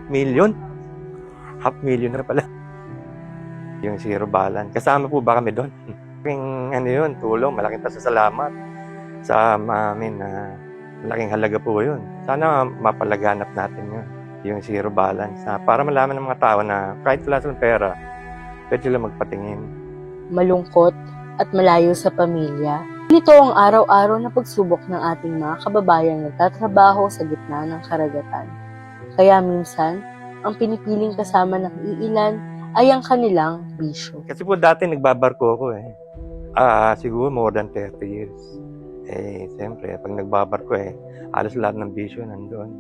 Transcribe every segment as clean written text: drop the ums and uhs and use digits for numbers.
500,000? Half million na pala. Yung zero balance. Kasama po ba kami doon? Malaking yun, tulong, malaking pasasalamat sa amin na malaking halaga po yun. Sana mapalaganap natin yun, yung zero balance. Para malaman ng mga tao na kahit wala silang pera, pwede sila magpatingin. Malungkot at malayo sa pamilya. Ito ang araw-araw na pagsubok ng ating mga kababayang nagtatrabaho sa gitna ng karagatan. Kaya minsan, ang pinipiling kasama ng iilan ay ang kanilang bisyo. Kasi po dati nagbabarko ako siguro more than 30 years. Siyempre, pag nagbabarko halos lahat ng bisyo nandun.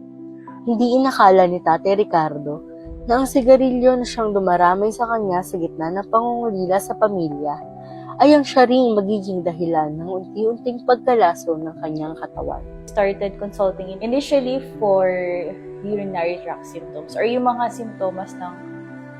Hindi inakala ni Tate Ricardo na ang sigarilyo na siyang dumaramay sa kanya sa gitna ng pangungulila sa pamilya ay ang siya ring magiging dahilan ng unti-unting pagkalaso ng kanyang katawan. Started consulting initially for urinary tract symptoms or yung mga simptomas ng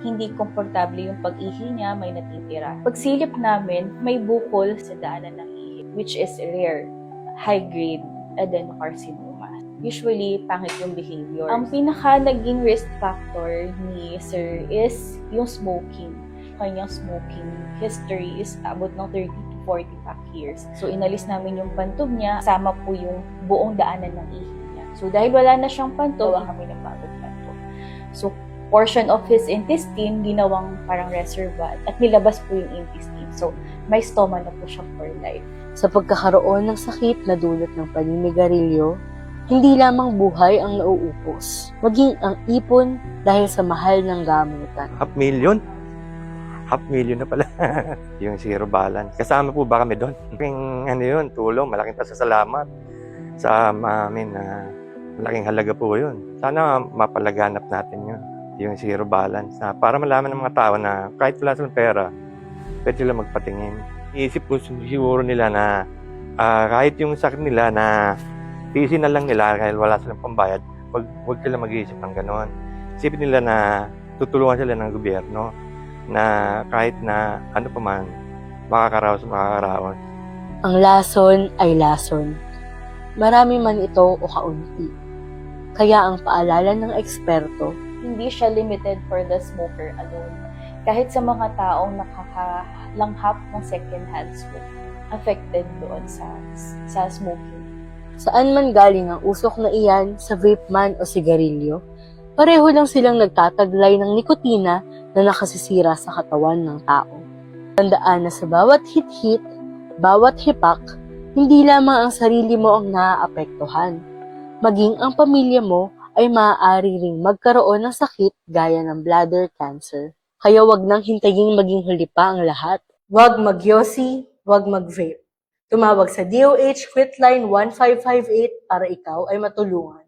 hindi komportable yung pag-ihi niya, may natitira. Pagsilip namin, may bukol sa daanan ng ihi, which is rare, high-grade adenocarcinoma. Usually, pangit yung behavior. Ang pinaka naging risk factor ni Sir is yung smoking. Kanyang smoking history is abot ng 30 to 40 pack years. So, inalis namin yung pantog niya, kasama po yung buong daanan ng ihi niya. So, dahil wala na siyang pantog, kami ng bagong pantog. So, portion of his intestine, ginawang parang reservoir at nilabas po yung intestine. So, may stoma na po siya for life. Sa pagkakaroon ng sakit na dulot ng paninigarilyo, hindi lamang buhay ang nauupos, maging ang ipon dahil sa mahal ng gamutan. 500,000? Half million na pala. Yung zero balance. Kasama po ba kami doon? Malaking yun, tulong, malaking pasasalamat sa amin na malaking halaga po yun. Sana mapalaganap natin yun, yung zero balance. Para malaman ng mga tao na kahit wala silang pera, pwede sila magpatingin. Iisip po siguro nila na kahit yung sakit nila na tiisin na lang nila dahil wala silang pambayad, huwag sila mag-iisip ng gano'n. Isipin nila na tutulungan sila ng gobyerno na kahit na ano pa man, makakaraos. Ang lason ay lason. Marami man ito o kaunti. Kaya ang paalala ng eksperto, Hindi siya limited for the smoker alone. Kahit sa mga taong nakakalanghap ng second-hand smoke, affected doon sa smoking. saan man galing ang usok na iyan, sa vape man o sigarilyo, pareho lang silang nagtataglay ng nikotina na nakasisira sa katawan ng tao. Tandaan na sa bawat hit-hit, bawat hipak, hindi lamang ang sarili mo ang naaapektuhan. Maging ang pamilya mo ay maaari ring magkaroon ng sakit gaya ng bladder cancer. Kaya wag nang hintayin maging huli pa ang lahat. Wag magyosi, wag mag-vape. Tumawag sa DOH Quitline 1558 para ikaw ay matulungan.